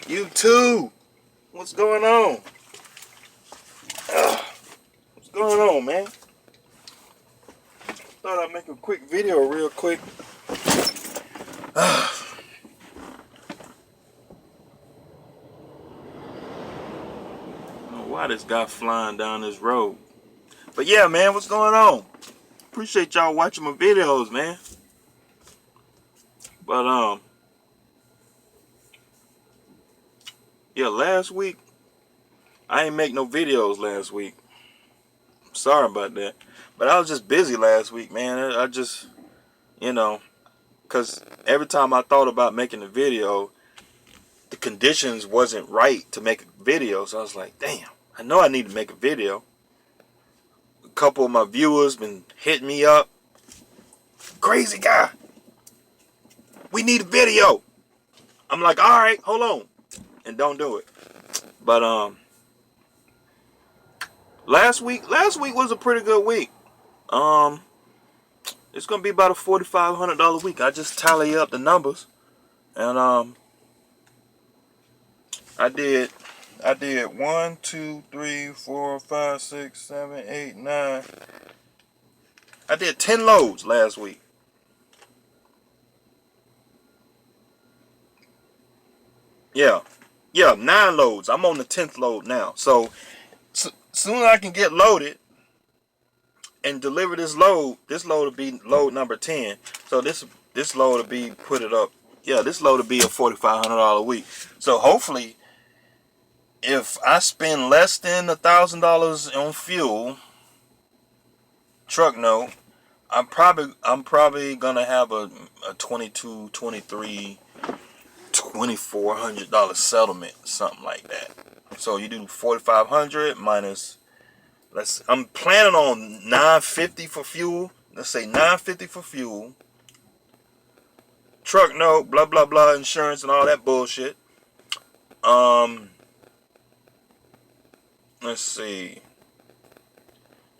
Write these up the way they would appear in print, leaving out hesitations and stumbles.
You too. What's going on? What's going on, man? Thought I'd make a quick video real quick. I don't know why this guy flying down this road. But yeah, man, what's going on? Appreciate y'all watching my videos, man. But yeah, last week I ain't make no videos last week. I'm sorry about that. But I was just busy last week, man. I just, because every time I thought about making a video, the conditions wasn't right to make a video. So I was like, damn, I know I need to make a video. A couple of my viewers been hitting me up. Crazy guy, we need a video. I'm like, all right, hold on, and don't do it. But last week was a pretty good week. It's gonna be about a $4,500 week. I just tally up the numbers, and I did 1, 2, 3, 4, 5, 6, 7, 8, 9. I did 10 loads last week. Yeah, 9 loads. I'm on the 10th load now. So soon as I can get loaded and deliver this load will be load number 10. So this load will be this load will be a $4,500 a week. So hopefully, if I spend less than $1,000 on fuel, truck note, I'm probably gonna have a $2,200, $2,300, $2,400 settlement, something like that. So you do 4,500 minus. I'm planning on $950 for fuel. Let's say $950 for fuel. Truck note, blah blah blah, insurance and all that bullshit. Let's see.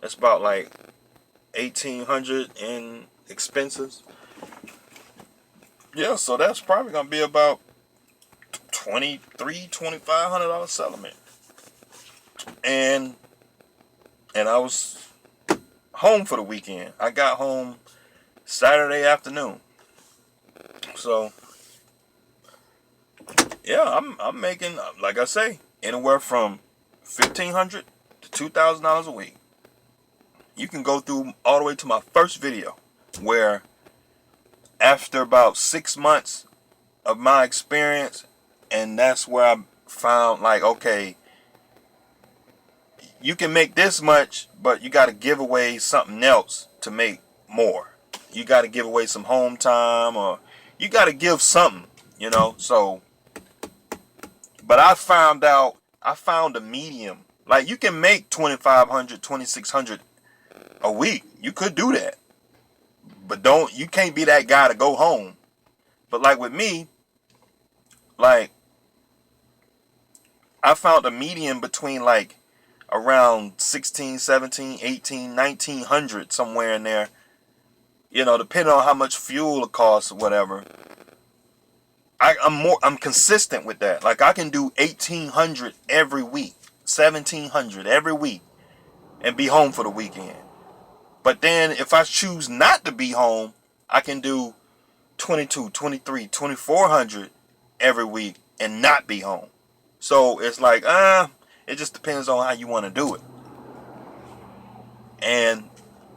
That's about like $1,800 in expenses. Yeah, so that's probably gonna be about $2,500 settlement. And I was home for the weekend. I got home Saturday afternoon. So yeah, I'm making, like I say, anywhere from $1,500 to $2,000 a week. You can go through all the way to my first video, where after about 6 months of my experience, and that's where I found, like, okay, you can make this much, but you got to give away something else to make more. You got to give away some home time, or you got to give something, so, but I found a medium. Like, you can make $2,500, $2,600 a week. You could do that, but you can't be that guy to go home. But like with me, like, I found a medium between like around 16, 17, 18, 1900, somewhere in there, depending on how much fuel it costs or whatever. I'm consistent with that. Like, I can do 1,800 every week, 1,700 every week, and be home for the weekend. But then if I choose not to be home, I can do 22, 23, 2,400 every week and not be home. So it's like, it just depends on how you want to do it. And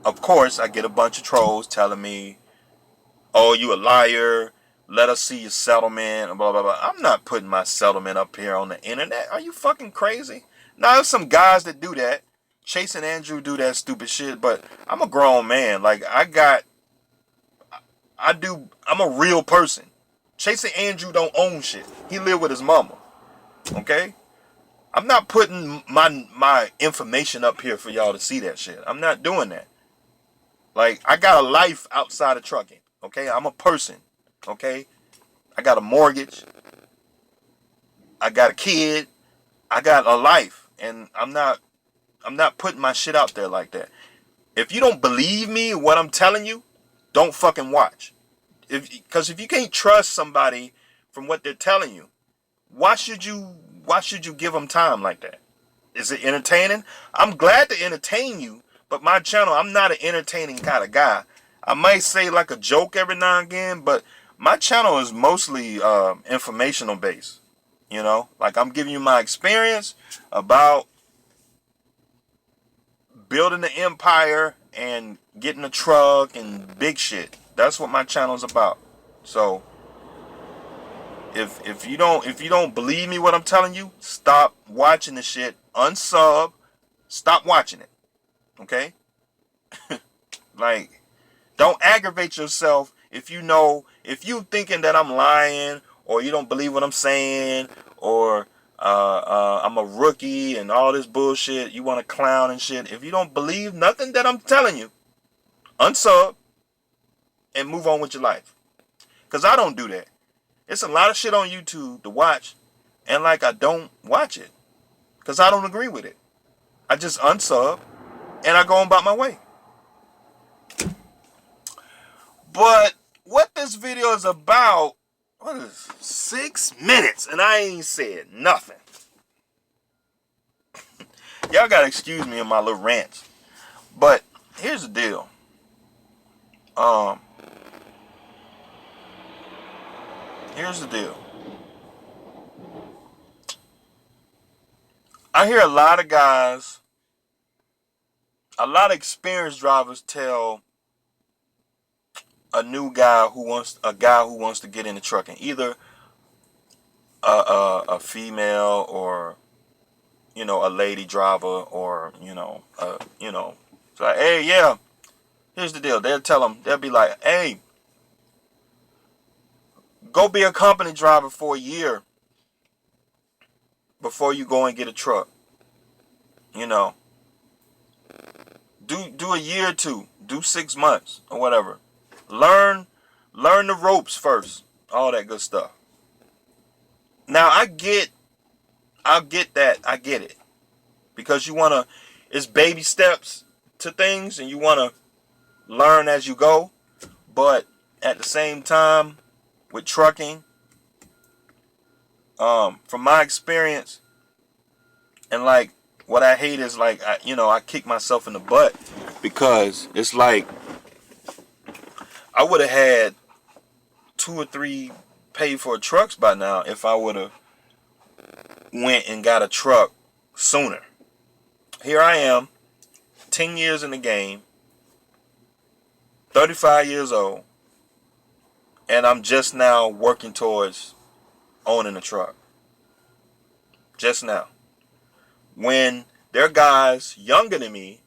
of course, I get a bunch of trolls telling me, oh, you a liar, let us see your settlement, blah blah blah. I'm not putting my settlement up here on the internet. Are you fucking crazy? Now, there's some guys that do that. Chase and Andrew do that stupid shit, but I'm a grown man. Like, I'm a real person. Chase and Andrew don't own shit. He live with his mama. Okay? I'm not putting my information up here for y'all to see that shit. I'm not doing that. Like, I got a life outside of trucking. Okay? I'm a person. Okay? I got a mortgage. I got a kid. I got a life. And I'm not putting my shit out there like that. If you don't believe me, what I'm telling you, don't fucking watch. Because if you can't trust somebody from what they're telling you, Why should you give them time like that? Is it entertaining? I'm glad to entertain you, but my channel, I'm not an entertaining kind of guy. I might say like a joke every now and again, but my channel is mostly informational based. You know, like I'm giving you my experience about building the empire and getting a truck and big shit. That's what my channel is about. So if you don't believe me what I'm telling you, stop watching the shit. Unsub. Stop watching it. Okay? Like, don't aggravate yourself if you thinking that I'm lying, or you don't believe what I'm saying, or I'm a rookie and all this bullshit. You want to clown and shit. If you don't believe nothing that I'm telling you, unsub and move on with your life. Because I don't do that. It's a lot of shit on YouTube to watch, and like I don't watch it because I don't agree with it. I just unsub and I go on about my way. But what this video is about, what is 6 minutes and I ain't said nothing. Y'all gotta excuse me in my little rants. But here's the deal. Here's the deal. I hear a lot of guys, a lot of experienced drivers tell a guy who wants to get into trucking, either a female, or a lady driver, or it's like, hey, yeah, here's the deal. They'll be like, hey, go be a company driver for a year before you go and get a truck. Do a year or two, do 6 months or whatever. Learn the ropes first, all that good stuff. Now I get that, I get it, because it's baby steps to things, and you wanna learn as you go. But at the same time, with trucking, from my experience, and like what I hate is like I kick myself in the butt, because it's like I would have had 2 or 3 paid for trucks by now if I would have went and got a truck sooner. Here I am, 10 years in the game, 35 years old, and I'm just now working towards owning a truck. Just now. When there are guys younger than me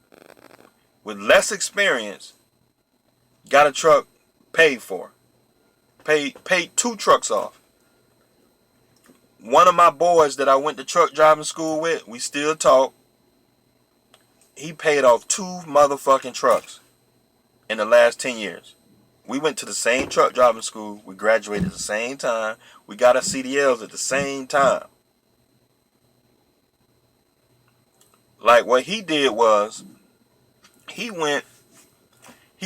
with less experience got a truck paid for. Paid 2 trucks off. One of my boys that I went to truck driving school with, we still talk. He paid off 2 motherfucking trucks in the last 10 years. We went to the same truck driving school. We graduated at the same time. We got our CDLs at the same time. Like, what he did was, he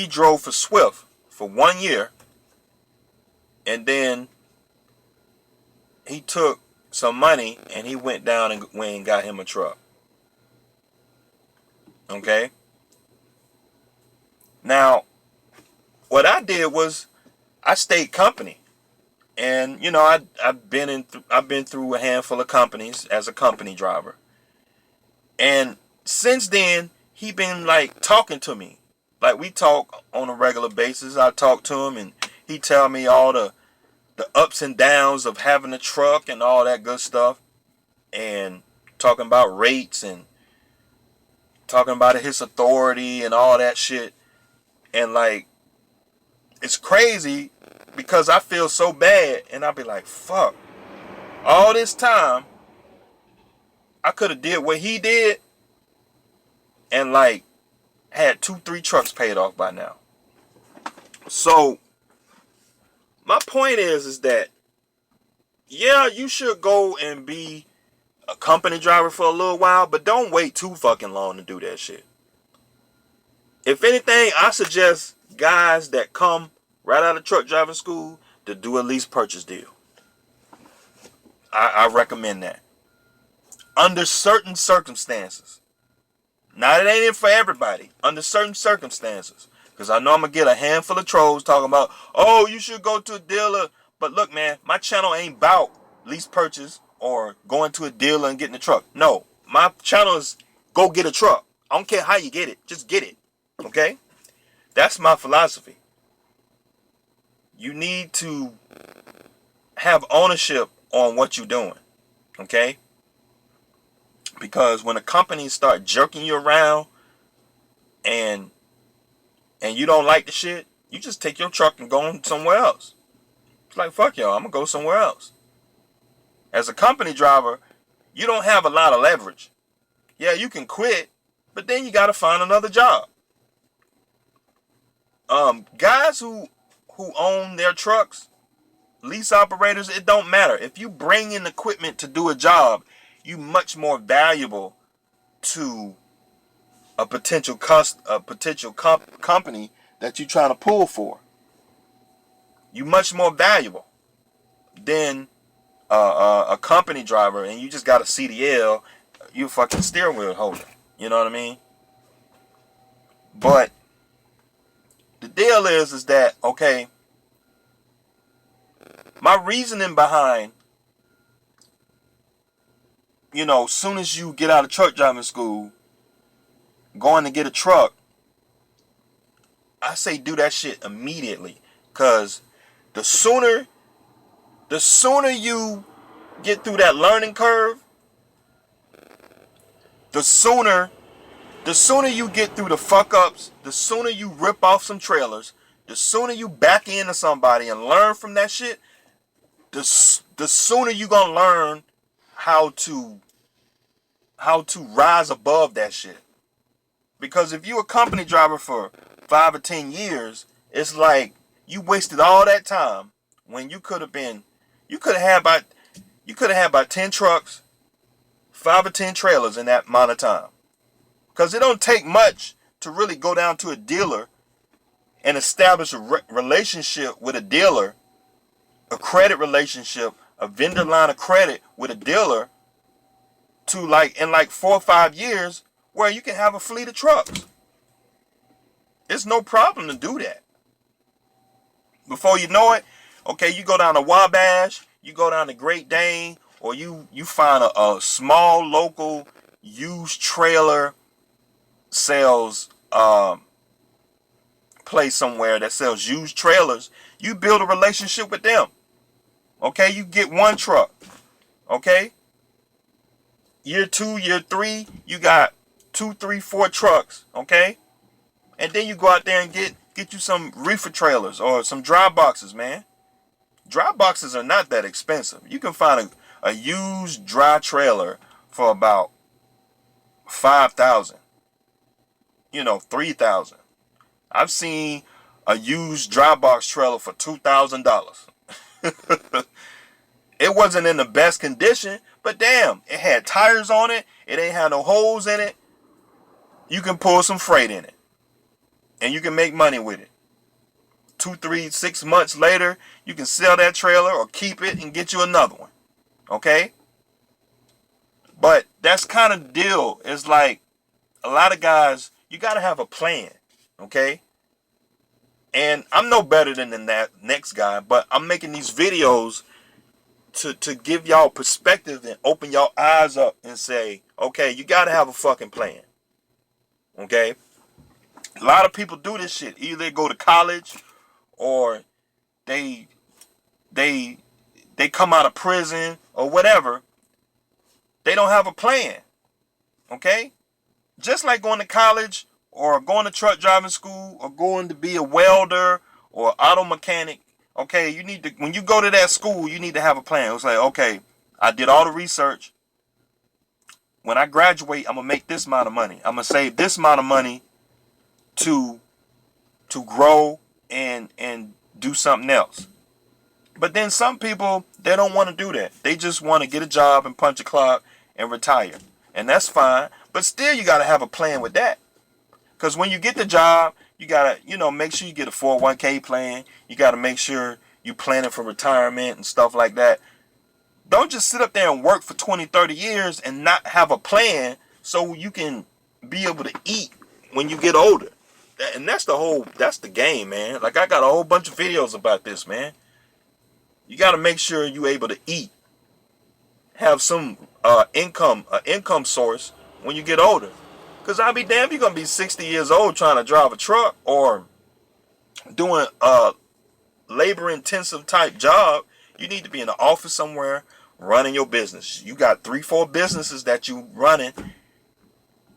drove for Swift for 1 year, and then he took some money and he went down and got him a truck. Okay? Now, what I did was I stayed company. And I've been through a handful of companies as a company driver. And since then, he been like talking to me. Like, we talk on a regular basis. I talk to him and he tell me all the ups and downs of having a truck and all that good stuff. And talking about rates and talking about his authority and all that shit. And like, it's crazy because I feel so bad, and I'll be like, fuck. All this time, I could have did what he did and like had 2, 3 trucks paid off by now. So my point is that, yeah, you should go and be a company driver for a little while, but don't wait too fucking long to do that shit. If anything, I suggest guys that come right out of truck driving school to do a lease purchase deal. I recommend that. Under certain circumstances. Now, it ain't for everybody. Under certain circumstances. Because I know I'm going to get a handful of trolls talking about, oh, you should go to a dealer. But look, man, my channel ain't about lease purchase or going to a dealer and getting a truck. No, my channel is go get a truck. I don't care how you get it. Just get it. Okay? That's my philosophy. You need to have ownership on what you're doing. Okay? Because when a company start jerking you around and you don't like the shit, you just take your truck and go on somewhere else. It's like, fuck y'all, I'm going to go somewhere else. As a company driver, you don't have a lot of leverage. Yeah, you can quit, but then you got to find another job. Guys who own their trucks, lease operators, it don't matter. If you bring in equipment to do a job, you much more valuable to a potential company that you're trying to pull for. You much more valuable than a company driver, and you just got a CDL. You fucking steering wheel holder. You know what I mean? But the deal is that, okay, my reasoning behind, soon as you get out of truck driving school, going to get a truck, I say do that shit immediately. Because the sooner you get through that learning curve, the sooner you get through the fuck ups, the sooner you rip off some trailers, the sooner you back into somebody and learn from that shit, the sooner you gonna learn how to rise above that shit. Because if you a company driver for 5 or 10 years, it's like you wasted all that time when you could have had about 10 trucks, 5 or 10 trailers in that amount of time. Because it don't take much to really go down to a dealer and establish a relationship with a dealer, a credit relationship, a vendor line of credit with a dealer to in 4 or 5 years where you can have a fleet of trucks. It's no problem to do that. Before you know it, okay, you go down to Wabash, you go down to Great Dane, or you find a small local used trailer sales place somewhere that sells used trailers. You build a relationship with them. Okay, you get one truck. Okay, year 2, year 3, you got 2, 3, 4 trucks. Okay, and then you go out there and get you some reefer trailers or some dry boxes, man. Dry boxes are not that expensive. You can find a used dry trailer for about $5,000. 3,000. I've seen a used dry box trailer for $2,000. It wasn't in the best condition, but damn, it had tires on it. It ain't had no holes in it. You can pull some freight in it, and you can make money with it. 2, 3, 6 months later, you can sell that trailer or keep it and get you another one. Okay? But that's kind of the deal. It's like a lot of guys, you got to have a plan. Okay? And I'm no better than that next guy, but I'm making these videos to give y'all perspective and open y'all eyes up and say, okay, you got to have a fucking plan. Okay? A lot of people do this shit. Either they go to college or they come out of prison or whatever. They don't have a plan. Okay? Just like going to college or going to truck driving school or going to be a welder or auto mechanic. Okay, when you go to that school, you need to have a plan. It's like, okay, I did all the research. When I graduate, I'm gonna make this amount of money. I'm gonna save this amount of money to grow and do something else. But then some people, they don't want to do that. They just want to get a job and punch a clock and retire. And that's fine. But still, you got to have a plan with that. Because when you get the job, you got to, make sure you get a 401k plan. You got to make sure you planning for retirement and stuff like that. Don't just sit up there and work for 20, 30 years and not have a plan so you can be able to eat when you get older. And that's the game, man. Like, I got a whole bunch of videos about this, man. You got to make sure you're able to eat. Have some income source when you get older. Because I'll be damned, you're going to be 60 years old trying to drive a truck or doing a labor-intensive type job. You need to be in the office somewhere running your business. You got 3-4 businesses that you running,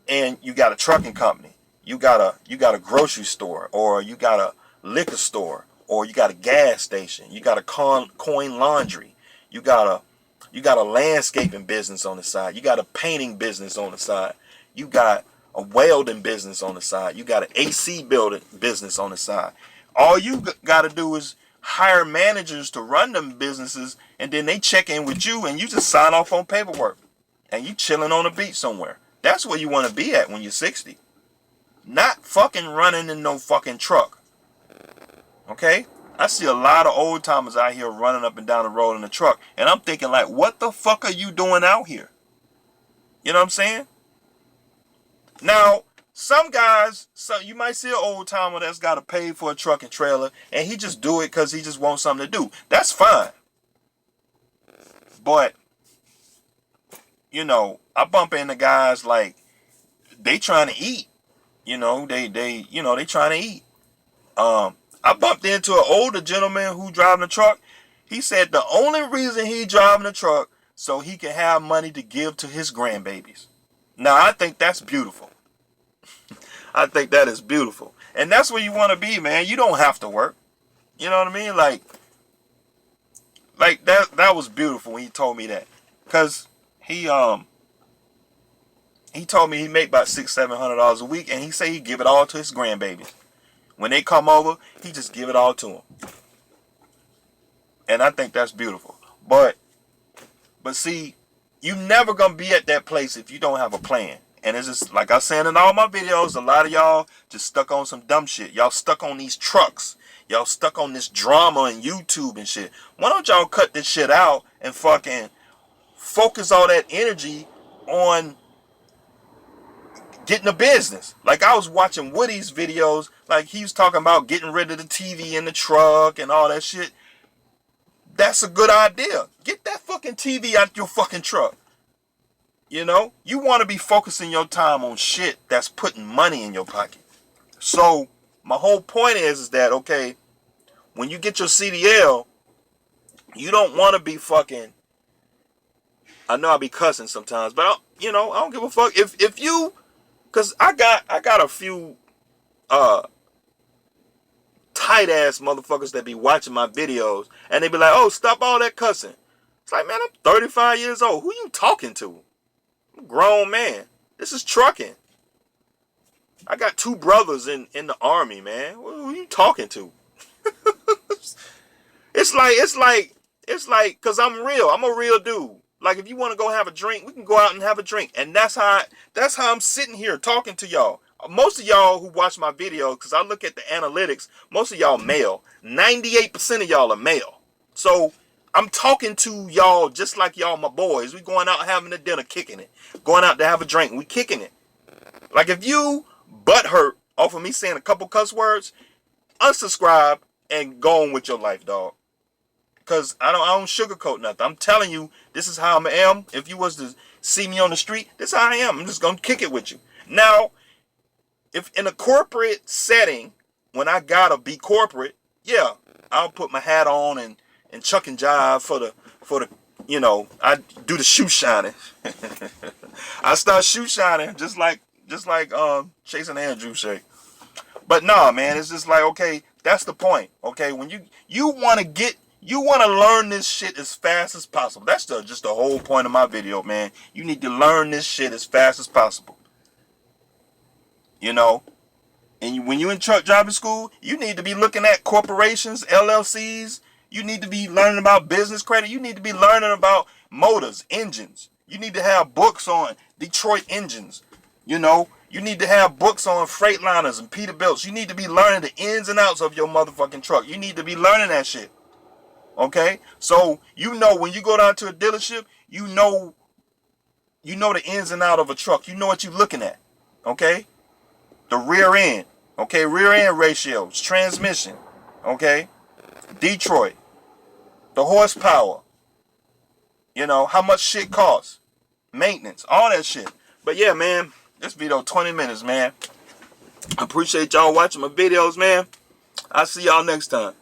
and you got a trucking company. You got a grocery store, or you got a liquor store, or you got a gas station. You got a coin laundry. You got a landscaping business on the side. You got a painting business on the side. You got a welding business on the side. You got an AC building business on the side. All you got to do is hire managers to run them businesses, and then they check in with you, and you just sign off on paperwork, and you chilling on the beach somewhere. That's where you want to be at when you're 60. Not fucking running in no fucking truck. Okay? I see a lot of old timers out here running up and down the road in a truck, and I'm thinking, like, what the fuck are you doing out here? You know what I'm saying? Now, some guys, you might see an old timer that's got to pay for a truck and trailer, and he just do it because he just wants something to do. That's fine. But, you know, I bump into guys like, they trying to eat. You know, they trying to eat. I bumped into an older gentleman who driving a truck. He said the only reason he driving a truck so he can have money to give to his grandbabies. Now, I think that's beautiful. I think that is beautiful. And that's where you want to be, man. You don't have to work. You know what I mean? Like that was beautiful when he told me that. Cause he told me he make about $600-700 a week, and he say he give it all to his grandbabies. When they come over, he just give it all to them. And I think that's beautiful. But see, you never gonna be at that place if you don't have a plan. And it's just like I said in all my videos, a lot of y'all just stuck on some dumb shit. Y'all stuck on these trucks. Y'all stuck on this drama and YouTube and shit. Why don't y'all cut this shit out and fucking focus all that energy on getting a business? Like, I was watching Woody's videos, like he was talking about getting rid of the TV in the truck and all that shit. That's a good idea. Get that fucking TV out your fucking truck. You know, you want to be focusing your time on shit that's putting money in your pocket. So my whole point is that, okay, when you get your CDL, you don't want to be fucking, I know I be cussing sometimes, but I don't give a fuck if you, cause I got a few tight ass motherfuckers that be watching my videos, and they be like, oh, stop all that cussing. It's like, man, I'm 35 years old. Who you talking to? I'm a grown man. This is trucking. I got 2 brothers in the army, man. Who you talking to? It's like, cause I'm real. I'm a real dude. Like, if you want to go have a drink, we can go out and have a drink. And that's how I'm sitting here talking to y'all. Most of y'all who watch my videos, because I look at the analytics, most of y'all male. 98% of y'all are male. So I'm talking to y'all just like y'all my boys. We going out having a dinner, kicking it. Going out to have a drink, we kicking it. Like, if you butt hurt off of me saying a couple cuss words, unsubscribe and go on with your life, dog. Cause I don't sugarcoat nothing. I'm telling you, this is how I am. If you was to see me on the street, this is how I am. I'm just gonna kick it with you. Now, if in a corporate setting, when I gotta be corporate, yeah, I'll put my hat on and chuck and jive for the I do the shoe shining. I start shoe shining just like Chase and Andrew say. But nah, man, it's just like, okay, that's the point. Okay, when you want to learn this shit as fast as possible. That's just the whole point of my video, man. You need to learn this shit as fast as possible. You know? And when you're in truck driving school, you need to be looking at corporations, LLCs. You need to be learning about business credit. You need to be learning about motors, engines. You need to have books on Detroit engines. You know? You need to have books on Freightliners and Peterbilts. You need to be learning the ins and outs of your motherfucking truck. You need to be learning that shit. Okay, so you know when you go down to a dealership, you know the ins and out of a truck. You know what you're looking at. Okay, the rear end. Okay, rear end ratios, transmission. Okay, Detroit, the horsepower. You know how much shit costs, maintenance, all that shit. But yeah, man, this video 20 minutes, man. I appreciate y'all watching my videos, man. I'll see y'all next time.